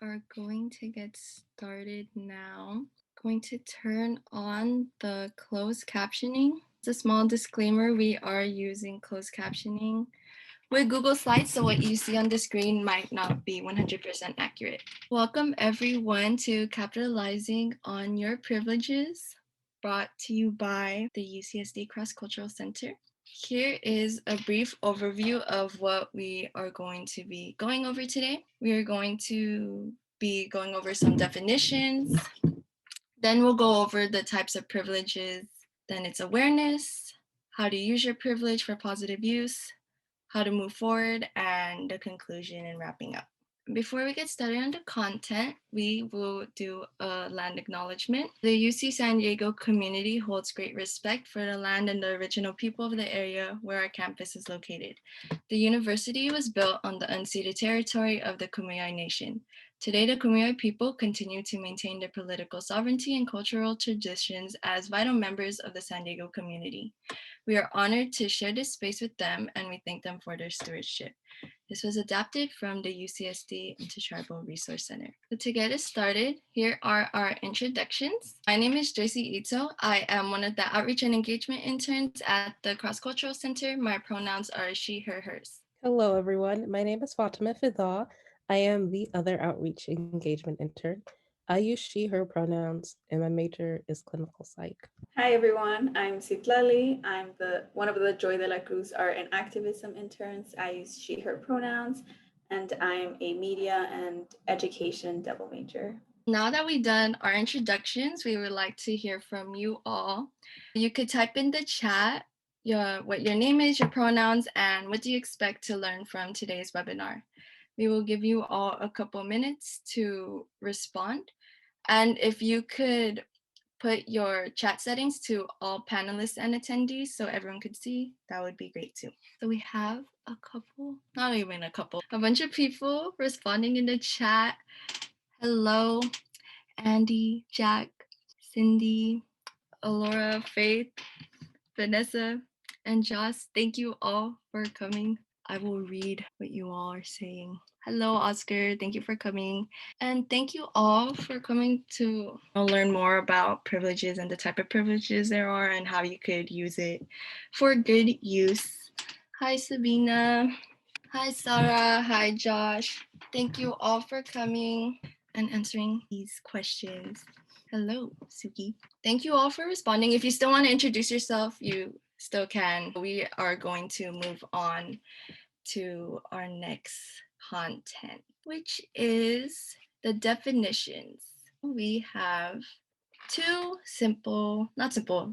Are going to get started now. Going to turn on the closed captioning. As a small disclaimer, we are using closed captioning with Google Slides, so what you see on the screen might not be 100% accurate. Welcome everyone to Capitalizing on Your Privileges, brought to you by the UCSD Cross-Cultural Center. Here is a brief overview of what we are going to be going over today. We are going to be going over some definitions. Then we'll go over the types of privileges. Then it's awareness, how to use your privilege for positive use, how to move forward, and the conclusion and wrapping up. Before we get started on the content, we will do a land acknowledgement. The UC San Diego community holds great respect for the land and the original people of the area where our campus is located. The university was built on the unceded territory of the Kumeyaay Nation. Today, the Kumeyaay people continue to maintain their political sovereignty and cultural traditions as vital members of the San Diego community. We are honored to share this space with them, and we thank them for their stewardship. This was adapted from the UCSD Intertribal Resource Center. So to get us started, here are our introductions. My name is Joycey Ito. I am one of the Outreach and Engagement interns at the Cross-Cultural Center. My pronouns are she, her, hers. Hello, everyone. My name is Fatima Fidha. I am the other outreach engagement intern. I use she, her pronouns, and my major is clinical psych. Hi everyone, I'm Citlali. I'm one of the Joy de la Cruz Art and Activism interns. I use she, her pronouns, and I'm a media and education double major. Now that we've done our introductions, we would like to hear from you all. You could type in the chat what your name is, your pronouns, and what do you expect to learn from today's webinar. We will give you all a couple minutes to respond. And if you could put your chat settings to all panelists and attendees so everyone could see, that would be great too. So we have a couple, not even a couple, a bunch of people responding in the chat. Hello, Andy, Jack, Cindy, Alora, Faith, Vanessa, and Joss. Thank you all for coming. I will read what you all are saying. Hello, Oscar. Thank you for coming. And thank you all for coming to learn more about privileges and the type of privileges there are and how you could use it for good use. Hi, Sabina. Hi, Sarah. Hi, Josh. Thank you all for coming and answering these questions. Hello, Suki. Thank you all for responding. If you still want to introduce yourself, you still can. We are going to move on to our next content, which is the definitions. We have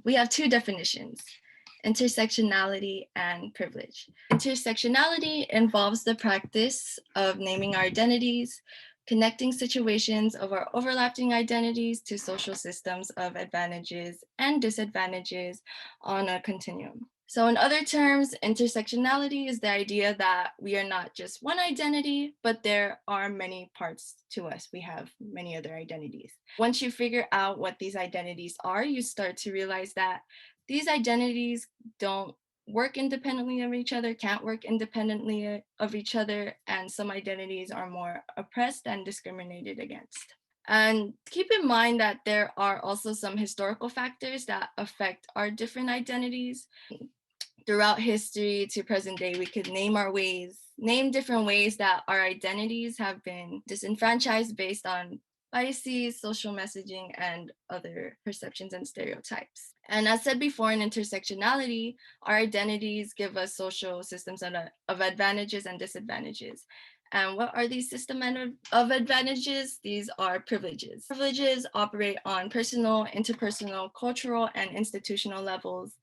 we have two definitions: intersectionality and privilege. Intersectionality involves the practice of naming our identities, connecting situations of our overlapping identities to social systems of advantages and disadvantages on a continuum. So in other terms, intersectionality is the idea that we are not just one identity, but there are many parts to us. We have many other identities. Once you figure out what these identities are, you start to realize that these identities don't work independently of each other, can't work independently of each other, and some identities are more oppressed and discriminated against. And keep in mind that there are also some historical factors that affect our different identities. Throughout history to present day, we could name different ways that our identities have been disenfranchised based on biases, social messaging, and other perceptions and stereotypes. And as said before, in intersectionality, our identities give us social systems of advantages and disadvantages. And what are these systems of advantages? These are privileges. Privileges operate on personal, interpersonal, cultural, and institutional levels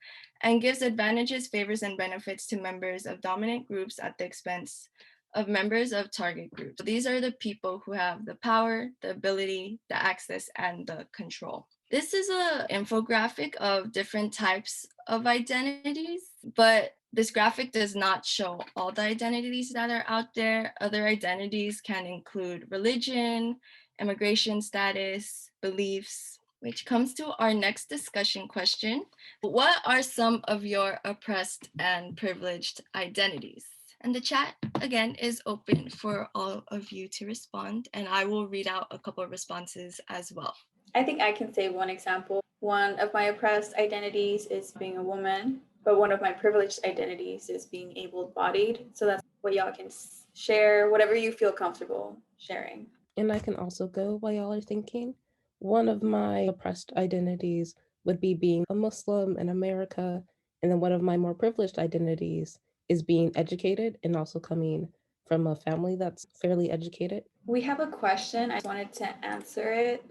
and gives advantages, favors, and benefits to members of dominant groups at the expense of members of target groups. So these are the people who have the power, the ability, the access, and the control. This is an infographic of different types of identities, but this graphic does not show all the identities that are out there. Other identities can include religion, immigration status, beliefs, which comes to our next discussion question. What are some of your oppressed and privileged identities? And the chat, again, is open for all of you to respond, and I will read out a couple of responses as well. I think I can say one example. One of my oppressed identities is being a woman, but one of my privileged identities is being able-bodied. So that's what y'all can share, whatever you feel comfortable sharing. And I can also go while y'all are thinking. One of my oppressed identities would be being a Muslim in America. And then one of my more privileged identities is being educated and also coming from a family that's fairly educated. We have a question. I just wanted to answer it.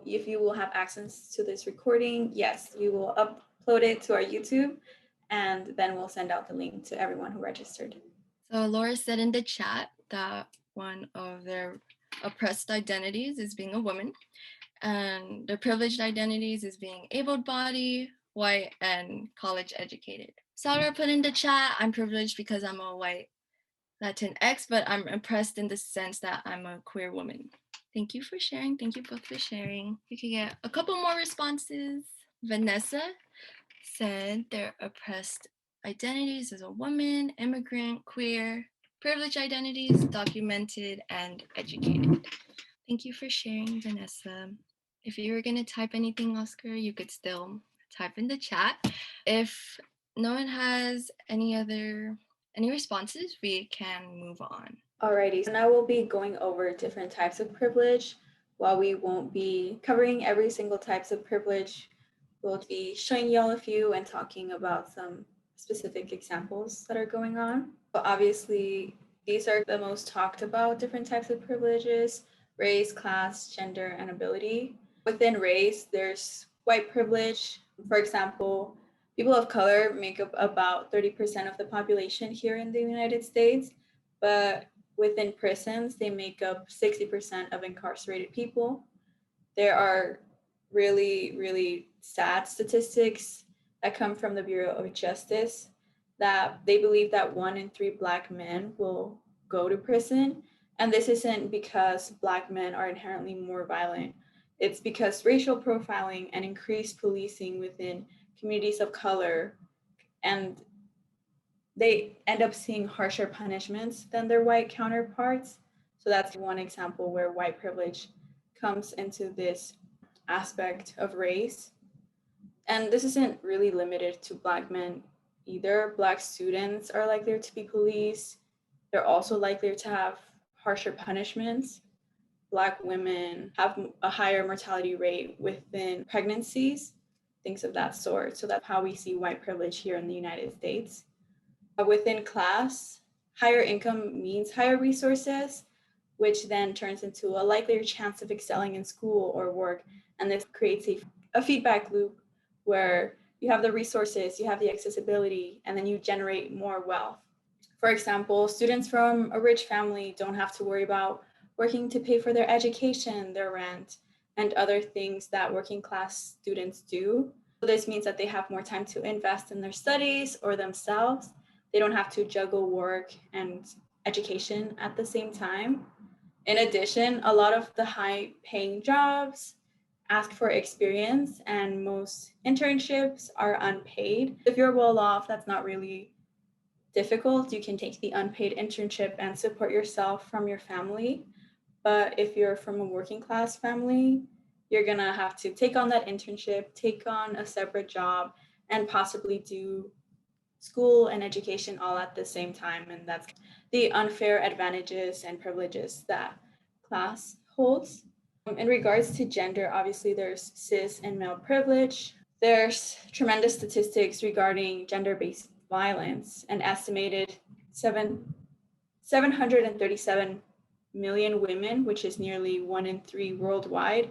If you will have access to this recording, yes, we will upload it to our YouTube, and then we'll send out the link to everyone who registered. So Laura said in the chat that one of their oppressed identities is being a woman, and their privileged identities is being able-bodied, white, and college educated. Sarah put in the chat, I'm privileged because I'm a white Latinx, but I'm oppressed in the sense that I'm a queer woman. Thank you for sharing. Thank you both for sharing. We could get a couple more responses. Vanessa said their oppressed identities as a woman, immigrant, queer, privileged identities, documented, and educated. Thank you for sharing, Vanessa. If you were going to type anything, Oscar, you could still type in the chat. If no one has any responses, we can move on. Alrighty, so now we'll be going over different types of privilege. While we won't be covering every single types of privilege, we'll be showing y'all a few and talking about some specific examples that are going on. But obviously, these are the most talked about different types of privileges: race, class, gender, and ability. Within race, there's white privilege. For example, people of color make up about 30% of the population here in the United States, but within prisons, they make up 60% of incarcerated people. There are really, really sad statistics that come from the Bureau of Justice that they believe that 1 in 3 Black men will go to prison. And this isn't because Black men are inherently more violent. It's because racial profiling and increased policing within communities of color, and they end up seeing harsher punishments than their white counterparts. So that's one example where white privilege comes into this aspect of race. And this isn't really limited to Black men either. Black students are likelier to be policed. They're also likelier to have harsher punishments. Black women have a higher mortality rate within pregnancies, things of that sort. So that's how we see white privilege here in the United States. Within class, higher income means higher resources, which then turns into a likelier chance of excelling in school or work. And this creates a feedback loop where you have the resources, you have the accessibility, and then you generate more wealth. For example, students from a rich family don't have to worry about working to pay for their education, their rent, and other things that working class students do. So this means that they have more time to invest in their studies or themselves. They don't have to juggle work and education at the same time. In addition, a lot of the high-paying jobs ask for experience, and most internships are unpaid. If you're well off, that's not really difficult. You can take the unpaid internship and support yourself from your family. But if you're from a working class family, you're gonna have to take on that internship, take on a separate job, and possibly do school and education all at the same time. And that's the unfair advantages and privileges that class holds. In regards to gender, obviously there's cis and male privilege. There's tremendous statistics regarding gender-based violence. An estimated 737 million women, which is nearly 1 in 3 worldwide,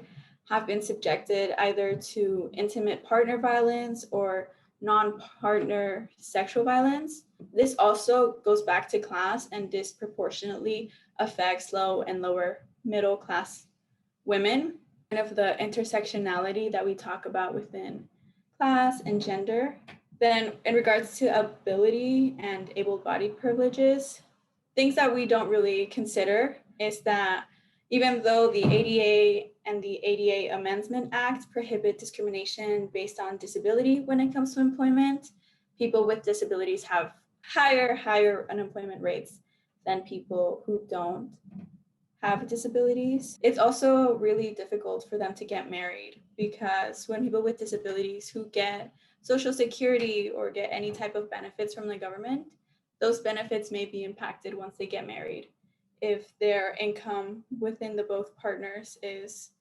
have been subjected either to intimate partner violence or non-partner sexual violence. This also goes back to class and disproportionately affects low and lower middle class women. Kind of the intersectionality that we talk about within class and gender. Then in regards to ability and able-bodied privileges, things that we don't really consider is that even though the ADA and the ADA Amendment Act prohibit discrimination based on disability when it comes to employment, people with disabilities have higher unemployment rates than people who don't have disabilities. It's also really difficult for them to get married because when people with disabilities who get Social Security or get any type of benefits from the government, those benefits may be impacted once they get married. If their income within the both partners is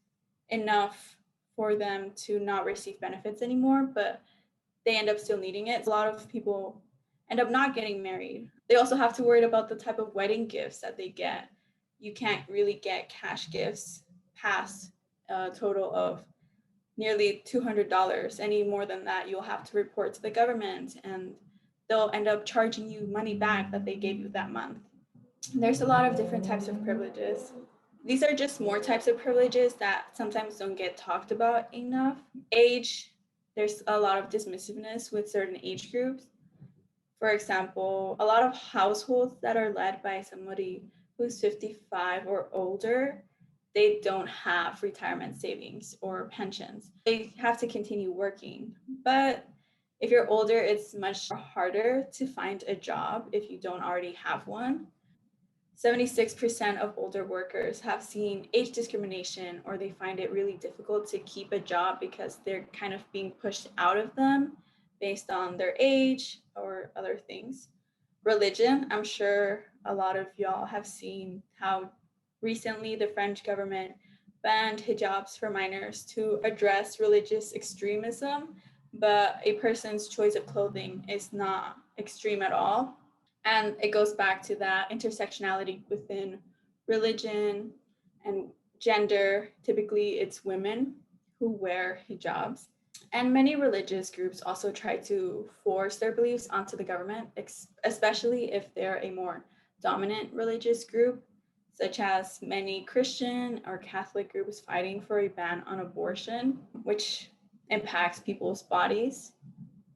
enough for them to not receive benefits anymore, but they end up still needing it. A lot of people end up not getting married. They also have to worry about the type of wedding gifts that they get. You can't really get cash gifts past a total of nearly $200. Any more than that, you'll have to report to the government and they'll end up charging you money back that they gave you that month. There's a lot of different types of privileges. These are just more types of privileges that sometimes don't get talked about enough. Age, there's a lot of dismissiveness with certain age groups. For example, a lot of households that are led by somebody who's 55 or older, they don't have retirement savings or pensions. They have to continue working. But if you're older, it's much harder to find a job if you don't already have one. 76% of older workers have seen age discrimination or they find it really difficult to keep a job because they're kind of being pushed out of them based on their age or other things. Religion, I'm sure a lot of y'all have seen how recently the French government banned hijabs for minors to address religious extremism, but a person's choice of clothing is not extreme at all. And it goes back to that intersectionality within religion and gender. Typically, it's women who wear hijabs. And many religious groups also try to force their beliefs onto the government, especially if they're a more dominant religious group, such as many Christian or Catholic groups fighting for a ban on abortion, which impacts people's bodies,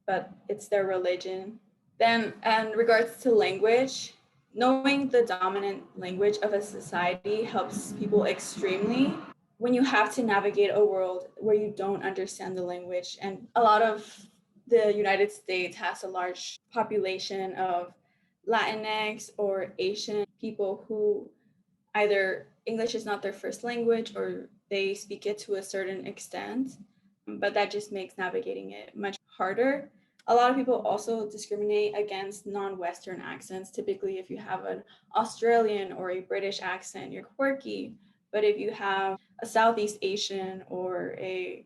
but it's their religion. Then, in regards to language, knowing the dominant language of a society helps people extremely when you have to navigate a world where you don't understand the language. And a lot of the United States has a large population of Latinx or Asian people who either English is not their first language or they speak it to a certain extent, but that just makes navigating it much harder. A lot of people also discriminate against non-Western accents. Typically, if you have an Australian or a British accent, you're quirky. But if you have a Southeast Asian or a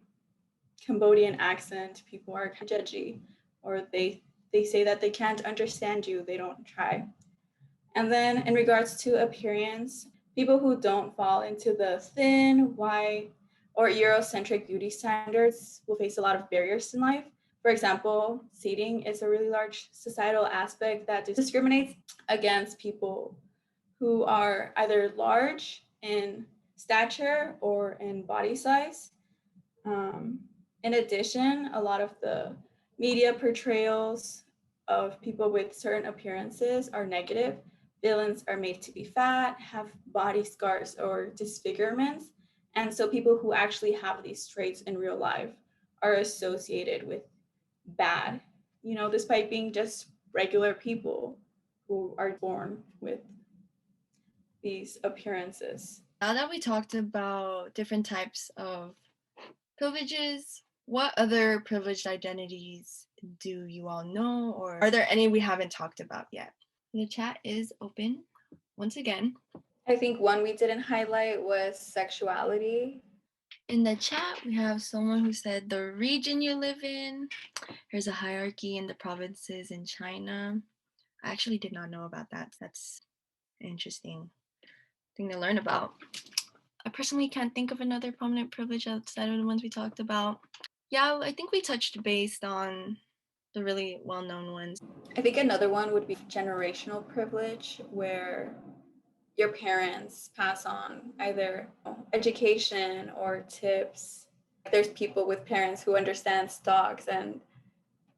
Cambodian accent, people are judgy, or they say that they can't understand you, they don't try. And then in regards to appearance, people who don't fall into the thin, white, or Eurocentric beauty standards will face a lot of barriers in life. For example, seating is a really large societal aspect that discriminates against people who are either large in stature or in body size. In addition, a lot of the media portrayals of people with certain appearances are negative. Villains are made to be fat, have body scars or disfigurements. And so people who actually have these traits in real life are associated with bad, despite being just regular people who are born with these appearances. Now that we talked about different types of privileges, what other privileged identities do you all know, or are there any we haven't talked about yet? The chat is open once again. I think one we didn't highlight was sexuality. In the chat, we have someone who said the region you live in. There's a hierarchy in the provinces in China. I actually did not know about that. That's an interesting thing to learn about. I personally can't think of another prominent privilege outside of the ones we talked about. Yeah, I think we touched based on the really well-known ones. I think another one would be generational privilege, where your parents pass on either education or tips. There's people with parents who understand stocks, and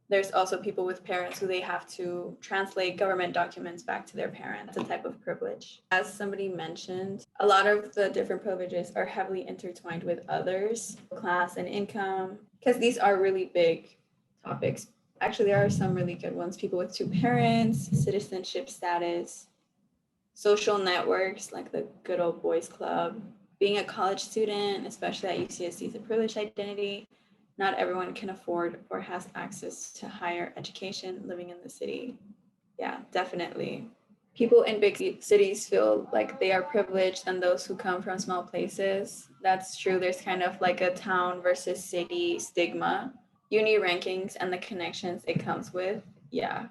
there's also people with parents who they have to translate government documents back to their parents, a type of privilege. As somebody mentioned, a lot of the different privileges are heavily intertwined with others, class and income, because these are really big topics. Actually, there are some really good ones. People with two parents, citizenship status, social networks like the good old boys club, being a college student, especially at UCSD, is a privileged identity. Not everyone can afford or has access to higher education living in the city. Yeah, definitely. People in big cities feel like they are privileged than those who come from small places. That's true. There's kind of like a town versus city stigma. Uni rankings and the connections it comes with. Yeah.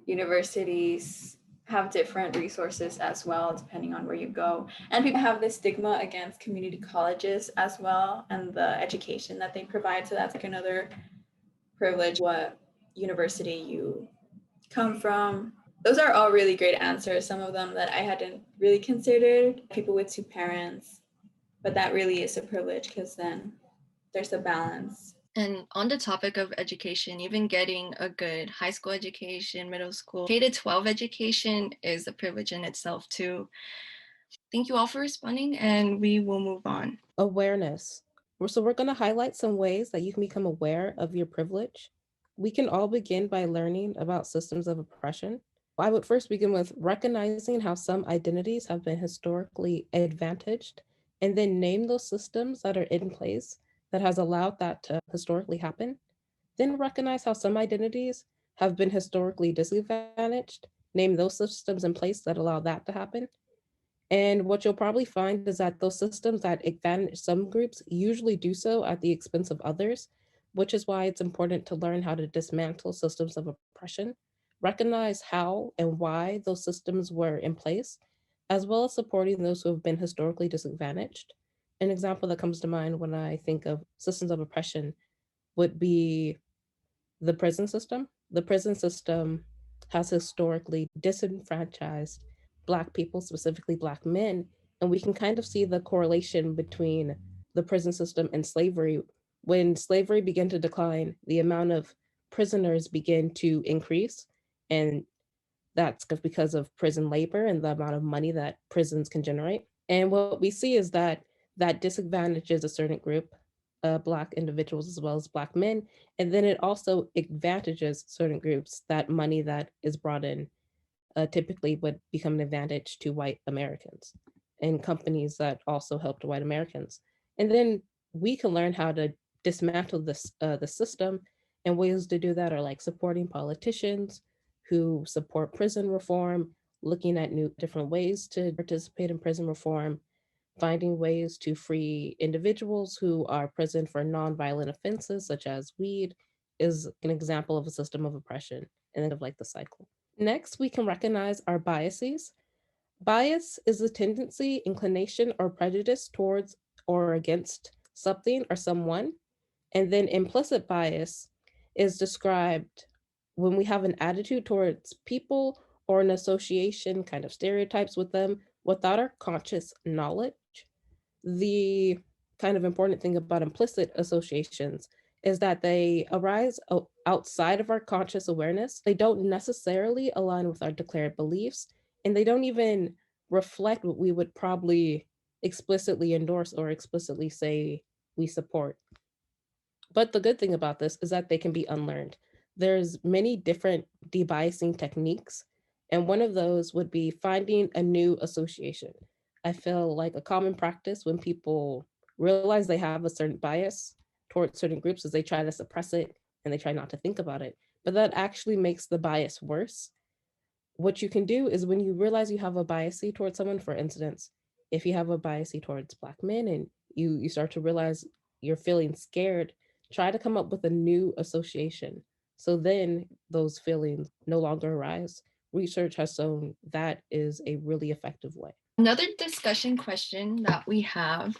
Universities have different resources as well, depending on where you go. And people have this stigma against community colleges as well and the education that they provide. So that's like another privilege, what university you come from. Those are all really great answers. Some of them that I hadn't really considered. People with two parents, but that really is a privilege because then there's a balance. And on the topic of education, even getting a good high school education, middle school, K-12 education is a privilege in itself too. Thank you all for responding, and we will move on. Awareness. So we're going to highlight some ways that you can become aware of your privilege. We can all begin by learning about systems of oppression. I would first begin with recognizing how some identities have been historically advantaged, and then name those systems that are in place that has allowed that to historically happen. Then recognize how some identities have been historically disadvantaged, name those systems in place that allow that to happen. And what you'll probably find is that those systems that advantage some groups usually do so at the expense of others, which is why it's important to learn how to dismantle systems of oppression, recognize how and why those systems were in place, as well as supporting those who have been historically disadvantaged. An example that comes to mind when I think of systems of oppression would be the prison system. The prison system has historically disenfranchised Black people, specifically Black men. And we can kind of see the correlation between the prison system and slavery. When slavery began to decline, the amount of prisoners began to increase. And that's because of prison labor and the amount of money that prisons can generate. And what we see is that that disadvantages a certain group, Black individuals as well as Black men. And then it also advantages certain groups. That money that is brought in typically would become an advantage to white Americans and companies that also helped white Americans. And then we can learn how to dismantle the system, and ways to do that are like supporting politicians who support prison reform, looking at new different ways to participate in prison reform, finding ways to free individuals who are present for nonviolent offenses such as weed is an example of a system of oppression and of like the cycle. Next, we can recognize our biases. Bias is a tendency, inclination, or prejudice towards or against something or someone. And then implicit bias is described when we have an attitude towards people or an association, kind of stereotypes with them without our conscious knowledge. The kind of important thing about implicit associations is that they arise outside of our conscious awareness. They don't necessarily align with our declared beliefs, and they don't even reflect what we would probably explicitly endorse or explicitly say we support. But the good thing about this is that they can be unlearned. There's many different debiasing techniques, and one of those would be finding a new association. I feel like a common practice when people realize they have a certain bias towards certain groups is they try to suppress it and they try not to think about it. But that actually makes the bias worse. What you can do is when you realize you have a bias towards someone, for instance, if you have a bias towards Black men and you start to realize you're feeling scared, try to come up with a new association. So then those feelings no longer arise. Research has shown that is a really effective way. Another discussion question that we have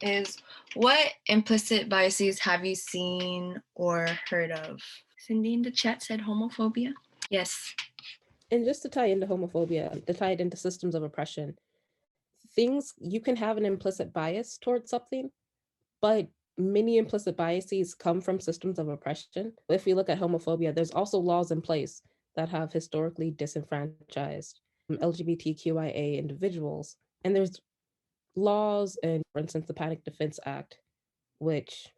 is, what implicit biases have you seen or heard of? Cindy in the chat said homophobia. Yes. And just to tie into homophobia, to tie it into systems of oppression, things you can have an implicit bias towards something, but many implicit biases come from systems of oppression. If we look at homophobia, there's also laws in place that have historically disenfranchised LGBTQIA individuals. And there's laws and, for instance, the Panic Defense Act, which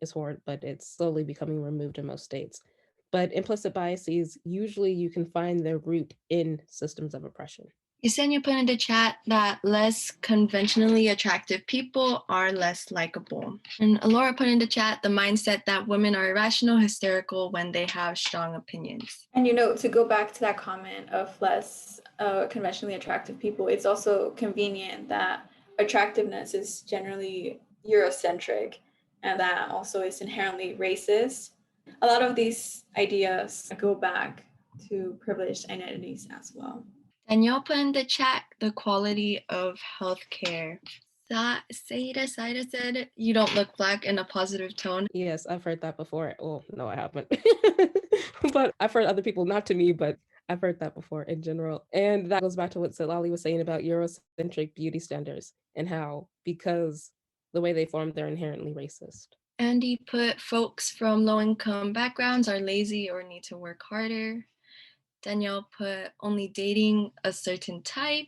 is for it, but it's slowly becoming removed in most states. But implicit biases, usually you can find their root in systems of oppression. You said you put in the chat that less conventionally attractive people are less likable. And Alora put in the chat the mindset that women are irrational, hysterical when they have strong opinions. And to go back to that comment of less conventionally attractive people, it's also convenient that attractiveness is generally Eurocentric and that also is inherently racist. A lot of these ideas go back to privileged identities as well. Danielle put in the chat the quality of healthcare. Saida said, you don't look Black in a positive tone. Yes, I've heard that before. Well, no, I haven't. But I've heard other people, not to me, but I've heard that before in general. And that goes back to what Silali was saying about Eurocentric beauty standards and how, because the way they form, they're inherently racist. Andy put folks from low-income backgrounds are lazy or need to work harder. Danielle put only dating a certain type.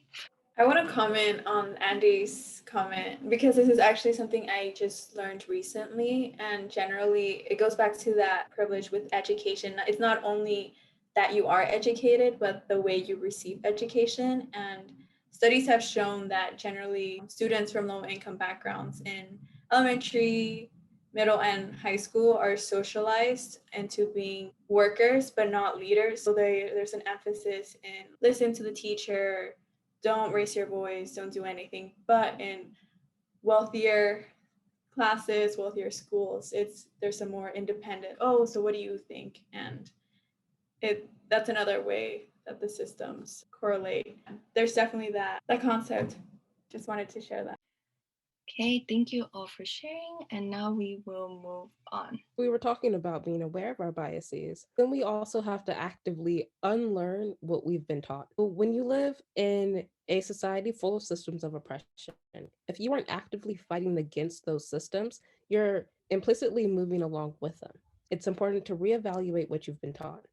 I want to comment on Andy's comment because this is actually something I just learned recently. And generally, it goes back to that privilege with education. It's not only that you are educated, but the way you receive education. And studies have shown that generally students from low income backgrounds in elementary, middle, and high school are socialized into being workers, but not leaders. So there's an emphasis in listen to the teacher, don't raise your voice, don't do anything. But in wealthier classes, wealthier schools, there's a more independent, oh, so what do you think? And that's another way that the systems correlate. There's definitely that concept. Just wanted to share that. Okay, thank you all for sharing. And now we will move on. We were talking about being aware of our biases. Then we also have to actively unlearn what we've been taught. When you live in a society full of systems of oppression, if you aren't actively fighting against those systems, you're implicitly moving along with them. It's important to reevaluate what you've been taught.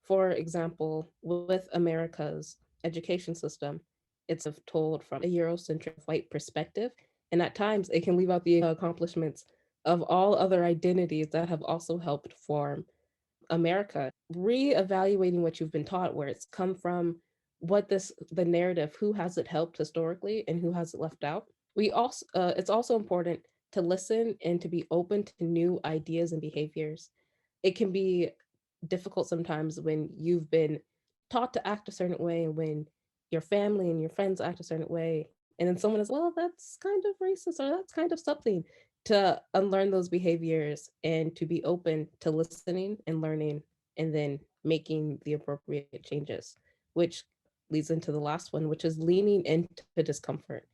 For example, with America's education system, it's told from a Eurocentric white perspective, and at times it can leave out the accomplishments of all other identities that have also helped form America. Reevaluating what you've been taught, where it's come from, the narrative, who has it helped historically and who has it left out. It's also important to listen and to be open to new ideas and behaviors. It can be difficult sometimes when you've been taught to act a certain way, and when your family and your friends act a certain way, and then someone is, well, that's kind of racist or that's kind of something, to unlearn those behaviors and to be open to listening and learning and then making the appropriate changes, which leads into the last one, which is leaning into discomfort,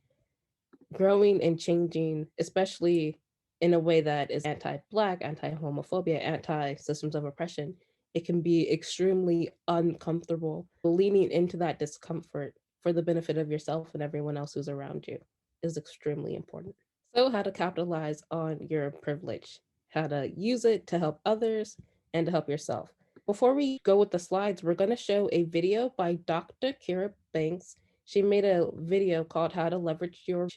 growing and changing, especially in a way that is anti-Black, anti-homophobia, anti-systems of oppression. It can be extremely uncomfortable. Leaning into that discomfort for the benefit of yourself and everyone else who's around you is extremely important. So, how to capitalize on your privilege, how to use it to help others and to help yourself. Before we go with the slides, we're going to show a video by Dr. Kira Banks. She made a video called How to Leverage Your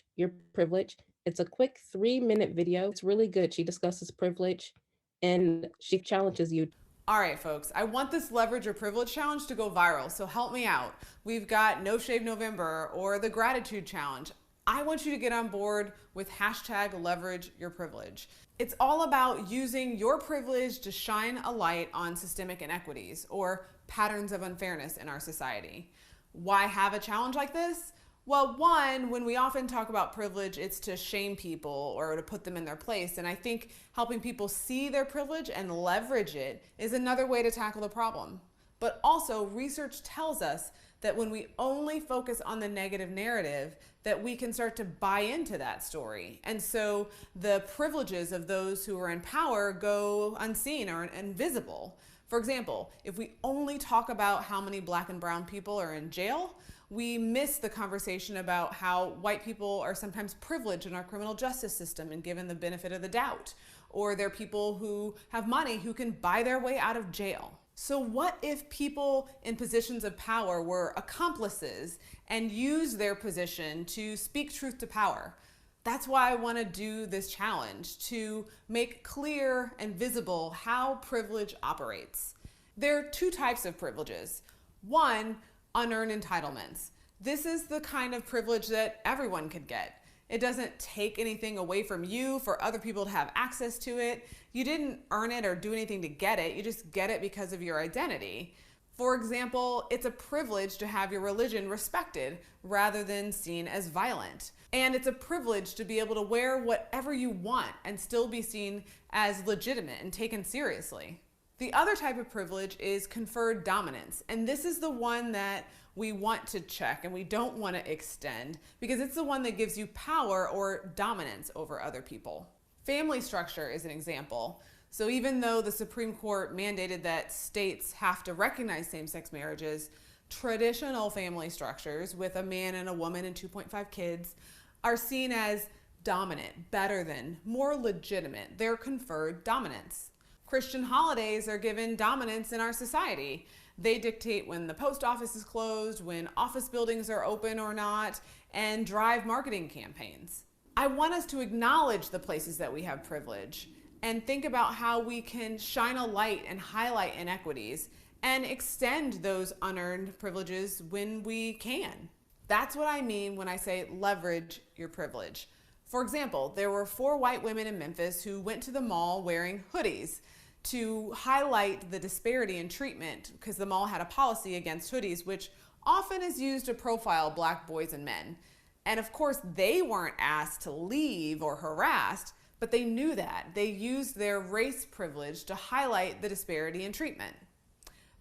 Privilege. It's a quick 3-minute video. It's really good. She discusses privilege and she challenges you. All right, folks, I want this Leverage Your Privilege challenge to go viral, so help me out. We've got No Shave November or the Gratitude Challenge. I want you to get on board with hashtag Leverage Your Privilege. It's all about using your privilege to shine a light on systemic inequities or patterns of unfairness in our society. Why have a challenge like this? Well, one, when we often talk about privilege, it's to shame people or to put them in their place. And I think helping people see their privilege and leverage it is another way to tackle the problem. But also, research tells us that when we only focus on the negative narrative, that we can start to buy into that story. And so the privileges of those who are in power go unseen or invisible. For example, if we only talk about how many Black and brown people are in jail, we miss the conversation about how white people are sometimes privileged in our criminal justice system and given the benefit of the doubt. Or they're people who have money who can buy their way out of jail. So what if people in positions of power were accomplices and used their position to speak truth to power? That's why I want to do this challenge, to make clear and visible how privilege operates. There are two types of privileges. One, unearned entitlements. This is the kind of privilege that everyone could get. It doesn't take anything away from you for other people to have access to it. You didn't earn it or do anything to get it. You just get it because of your identity. For example, it's a privilege to have your religion respected rather than seen as violent. And it's a privilege to be able to wear whatever you want and still be seen as legitimate and taken seriously. The other type of privilege is conferred dominance, and this is the one that we want to check and we don't want to extend because it's the one that gives you power or dominance over other people. Family structure is an example. So even though the Supreme Court mandated that states have to recognize same-sex marriages, traditional family structures with a man and a woman and 2.5 kids are seen as dominant, better than, more legitimate. They're conferred dominance. Christian holidays are given dominance in our society. They dictate when the post office is closed, when office buildings are open or not, and drive marketing campaigns. I want us to acknowledge the places that we have privilege and think about how we can shine a light and highlight inequities and extend those unearned privileges when we can. That's what I mean when I say leverage your privilege. For example, there were 4 white women in Memphis who went to the mall wearing hoodies to highlight the disparity in treatment because the mall had a policy against hoodies, which often is used to profile Black boys and men. And of course, they weren't asked to leave or harassed, but they knew that. They used their race privilege to highlight the disparity in treatment.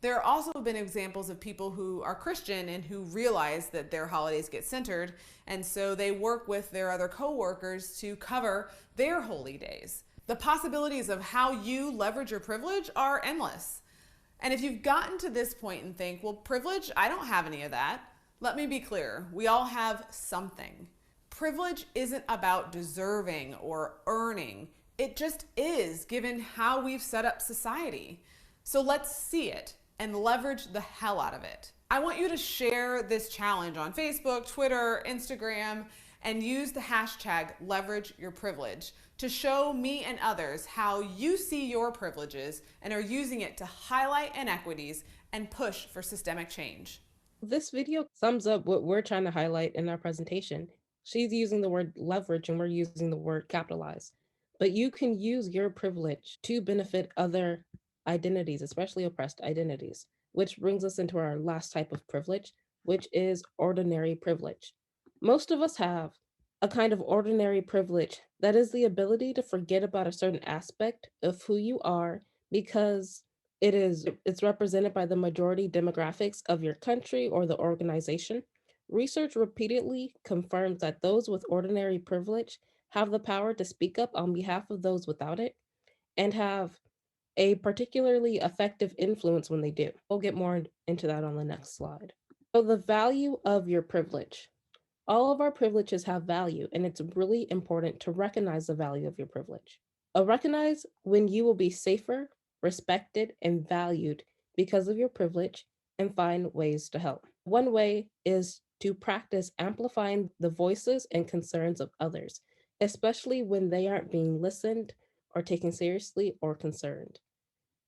There have also been examples of people who are Christian and who realize that their holidays get centered, and so they work with their other co-workers to cover their holy days. The possibilities of how you leverage your privilege are endless. And if you've gotten to this point and think, well, privilege, I don't have any of that. Let me be clear, we all have something. Privilege isn't about deserving or earning. It just is, given how we've set up society. So let's see it and leverage the hell out of it. I want you to share this challenge on Facebook, Twitter, Instagram, and use the hashtag #LeverageYourPrivilege to show me and others how you see your privileges and are using it to highlight inequities and push for systemic change. This video sums up what we're trying to highlight in our presentation. She's using the word leverage and we're using the word capitalize. But you can use your privilege to benefit other identities, especially oppressed identities, which brings us into our last type of privilege, which is ordinary privilege. Most of us have a kind of ordinary privilege that is the ability to forget about a certain aspect of who you are because it's represented by the majority demographics of your country or the organization. Research repeatedly confirms that those with ordinary privilege have the power to speak up on behalf of those without it and have a particularly effective influence when they do. We'll get more into that on the next slide. So the value of your privilege. All of our privileges have value, and it's really important to recognize the value of your privilege. Recognize when you will be safer, respected, and valued because of your privilege and find ways to help. One way is to practice amplifying the voices and concerns of others, especially when they aren't being listened or taken seriously or concerned.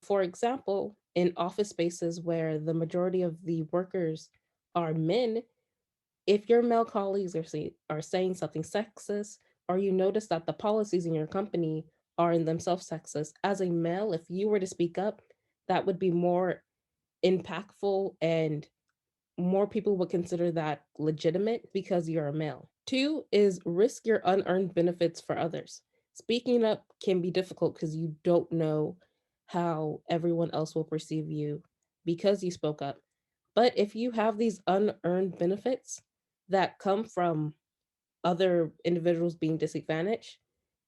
For example, in office spaces where the majority of the workers are men, if your male colleagues are saying something sexist, or you notice that the policies in your company are in themselves sexist, as a male, if you were to speak up, that would be more impactful and more people would consider that legitimate because you're a male. 2 is risk your unearned benefits for others. Speaking up can be difficult because you don't know how everyone else will perceive you because you spoke up. But if you have these unearned benefits that come from other individuals being disadvantaged,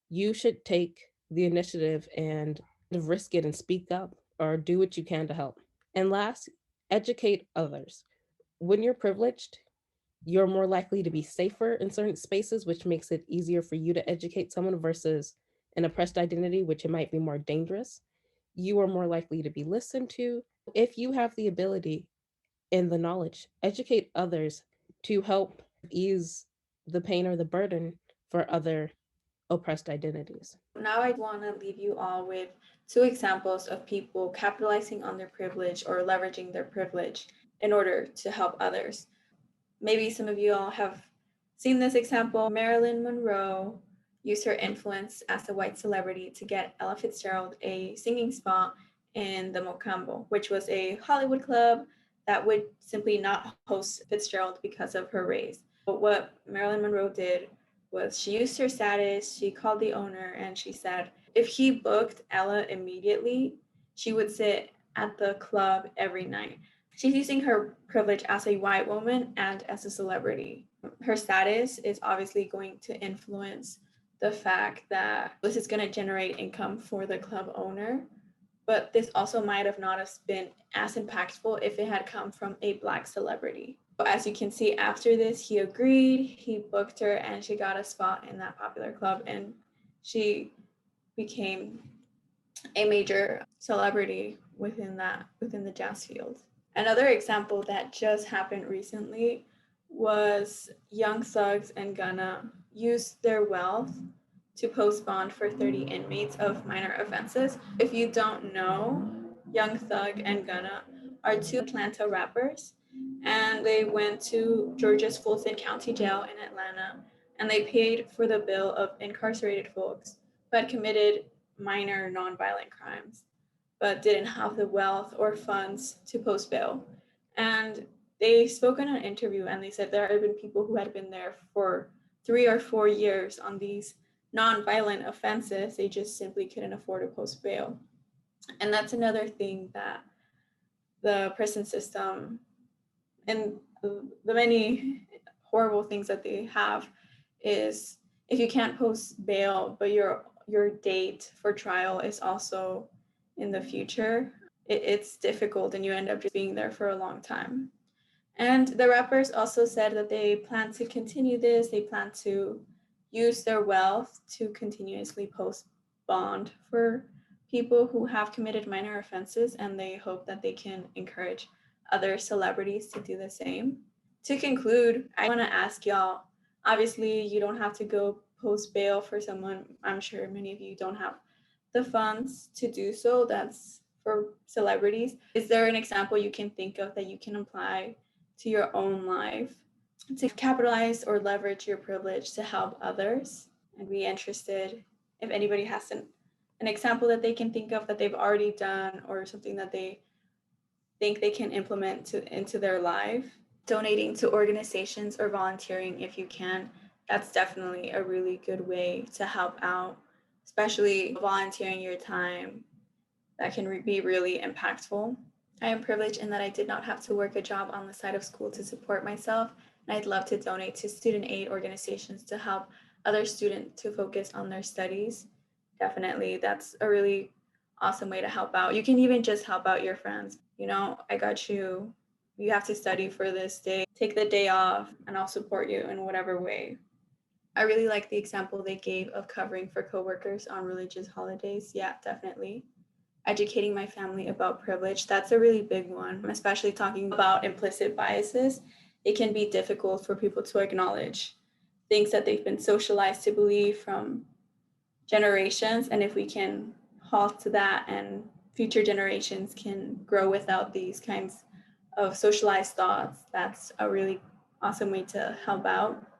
you should take the initiative and risk it and speak up or do what you can to help. And last, educate others. When you're privileged, you're more likely to be safer in certain spaces, which makes it easier for you to educate someone versus an oppressed identity, which it might be more dangerous. You are more likely to be listened to. If you have the ability and the knowledge, educate others to help ease the pain or the burden for other oppressed identities. Now I want to leave you all with 2 examples of people capitalizing on their privilege or leveraging their privilege in order to help others. Maybe some of you all have seen this example. Marilyn Monroe used her influence as a white celebrity to get Ella Fitzgerald a singing spot in the Mocambo, which was a Hollywood club that would simply not host Fitzgerald because of her race. But what Marilyn Monroe did was she used her status, she called the owner, and she said if he booked Ella immediately, she would sit at the club every night. She's using her privilege as a white woman and as a celebrity. Her status is obviously going to influence the fact that this is going to generate income for the club owner, but this also might have not have been as impactful if it had come from a Black celebrity. But as you can see, after this, he agreed, he booked her, and she got a spot in that popular club, and she became a major celebrity within the jazz field. Another example that just happened recently was Young Thugs and Gunna used their wealth to post bond for 30 inmates of minor offenses. If you don't know, Young Thug and Gunna are 2 Atlanta rappers, and they went to Georgia's Fulton County Jail in Atlanta, and they paid for the bill of incarcerated folks who had committed minor nonviolent crimes but didn't have the wealth or funds to post bail. And they spoke in an interview and they said there have been people who had been there for 3 or 4 years on these nonviolent offenses. They just simply couldn't afford to post bail. And that's another thing that the prison system and the many horrible things that they have is if you can't post bail, but your date for trial is also in the future, it's difficult and you end up just being there for a long time. And the rappers also said that they plan to continue this. They plan to use their wealth to continuously post bond for people who have committed minor offenses, and they hope that they can encourage other celebrities to do the same. To conclude, I want to ask y'all, obviously you don't have to go post bail for someone. I'm sure many of you don't have the funds to do so. That's for celebrities. Is there an example you can think of that you can apply to your own life to capitalize or leverage your privilege to help others? I'd be interested if anybody has an example that they can think of that they've already done or something that they think they can implement into their life. Donating to organizations or volunteering if you can, that's definitely a really good way to help out, especially volunteering your time. That can be really impactful. I am privileged in that I did not have to work a job on the side of school to support myself, and I'd love to donate to student aid organizations to help other students to focus on their studies. Definitely, that's a really awesome way to help out. You can even just help out your friends. You know, I got you. You have to study for this day. Take the day off, and I'll support you in whatever way. I really like the example they gave of covering for coworkers on religious holidays. Yeah, definitely. Educating my family about privilege, that's a really big one, especially talking about implicit biases. It can be difficult for people to acknowledge things that they've been socialized to believe from generations. And if we can halt to that and future generations can grow without these kinds of socialized thoughts, that's a really awesome way to help out.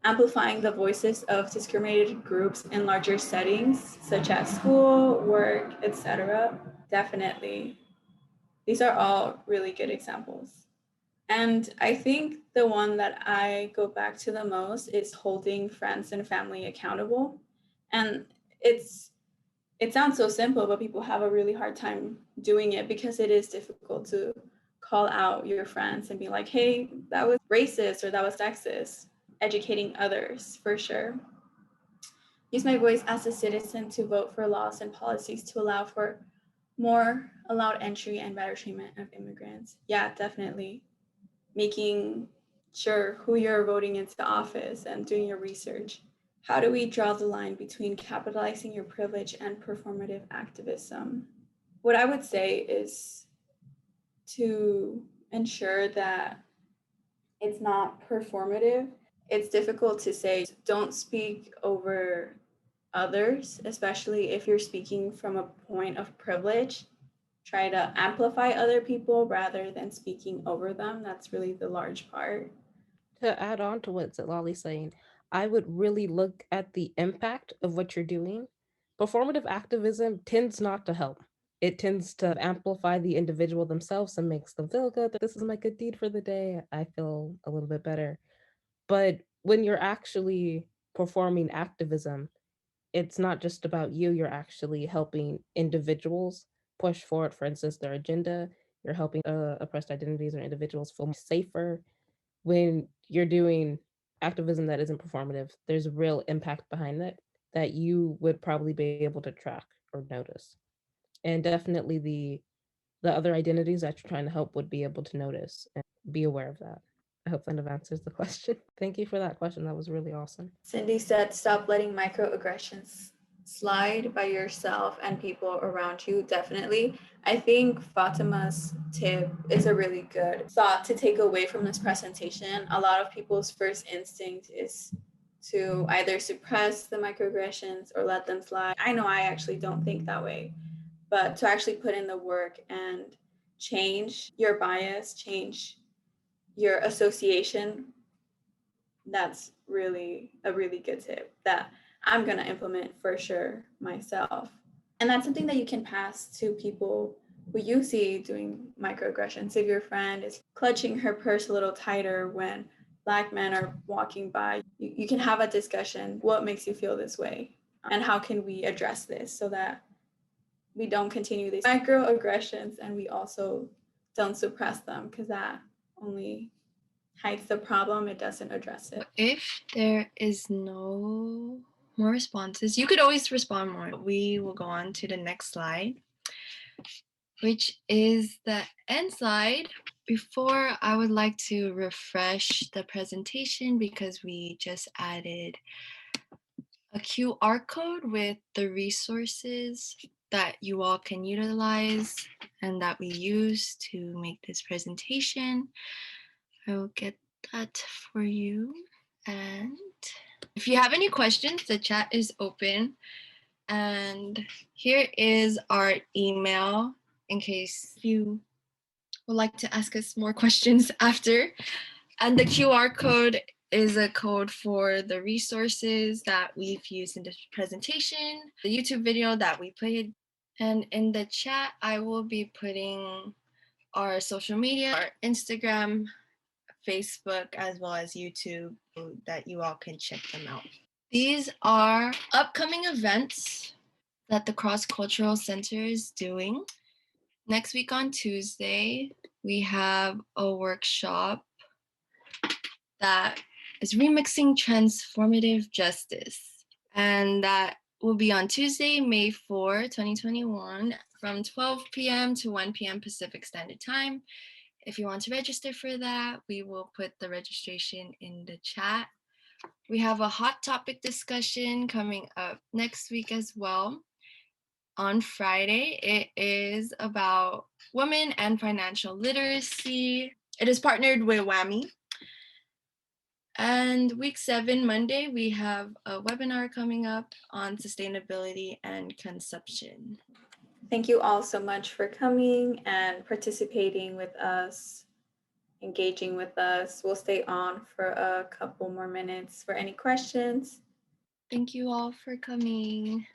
Amplifying the voices of discriminated groups in larger settings, such as school, work, etc. Definitely. These are all really good examples. And I think the one that I go back to the most is holding friends and family accountable. And it sounds so simple, but people have a really hard time doing it because it is difficult to call out your friends and be like, hey, that was racist or that was sexist. Educating others, for sure. Use my voice as a citizen to vote for laws and policies to allow for more allowed entry and better treatment of immigrants. Yeah, definitely. Making sure who you're voting into office and doing your research. How do we draw the line between capitalizing your privilege and performative activism? What I would say is to ensure that it's not performative. it's difficult to say, don't speak over others, especially if you're speaking from a point of privilege. Try to amplify other people rather than speaking over them. That's really the large part. To add on to what Zitlali's saying, I would really look at the impact of what you're doing. Performative activism tends not to help. It tends to amplify the individual themselves and makes them feel good. This is my good deed for the day. I feel a little bit better. But when you're actually performing activism, it's not just about you. You're actually helping individuals push forward, for instance, their agenda. You're helping oppressed identities or individuals feel safer. When you're doing activism that isn't performative, there's a real impact behind that that you would probably be able to track or notice. And definitely the other identities that you're trying to help would be able to notice and be aware of that. I hope that kind of answers the question. Thank you for that question. That was really awesome. Cindy said, stop letting microaggressions slide by yourself and people around you. Definitely. I think Fatima's tip is a really good thought to take away from this presentation. A lot of people's first instinct is to either suppress the microaggressions or let them slide. I know I actually don't think that way, but to actually put in the work and change your bias, change your association, that's really a really good tip that I'm going to implement for sure myself. And that's something that you can pass to people who you see doing microaggressions. If your friend is clutching her purse a little tighter when Black men are walking by, you can have a discussion. What makes you feel this way? And how can we address this so that we don't continue these microaggressions and we also don't suppress them, because that only hides the problem, it doesn't address it. If there is no more responses, you could always respond more. We will go on to the next slide, which is the end slide. Before, I would like to refresh the presentation because we just added a QR code with the resources that you all can utilize and that we use to make this presentation. I will get that for you. And if you have any questions, the chat is open. And here is our email in case you would like to ask us more questions after. And the QR code is a code for the resources that we've used in this presentation, the YouTube video that we played. And in the chat, I will be putting our social media, our Instagram, Facebook, as well as YouTube, so that you all can check them out. These are upcoming events that the Cross Cultural Center is doing. Next week on Tuesday, we have a workshop that is remixing transformative justice. And that will be on Tuesday, May 4, 2021, from 12 p.m. to 1 p.m. Pacific Standard Time. If you want to register for that, we will put the registration in the chat. We have a hot topic discussion coming up next week as well. On Friday, it is about women and financial literacy. It is partnered with WAMI. And week 7, Monday, we have a webinar coming up on sustainability and consumption. Thank you all so much for coming and participating with us, engaging with us. We'll stay on for a couple more minutes for any questions. Thank you all for coming.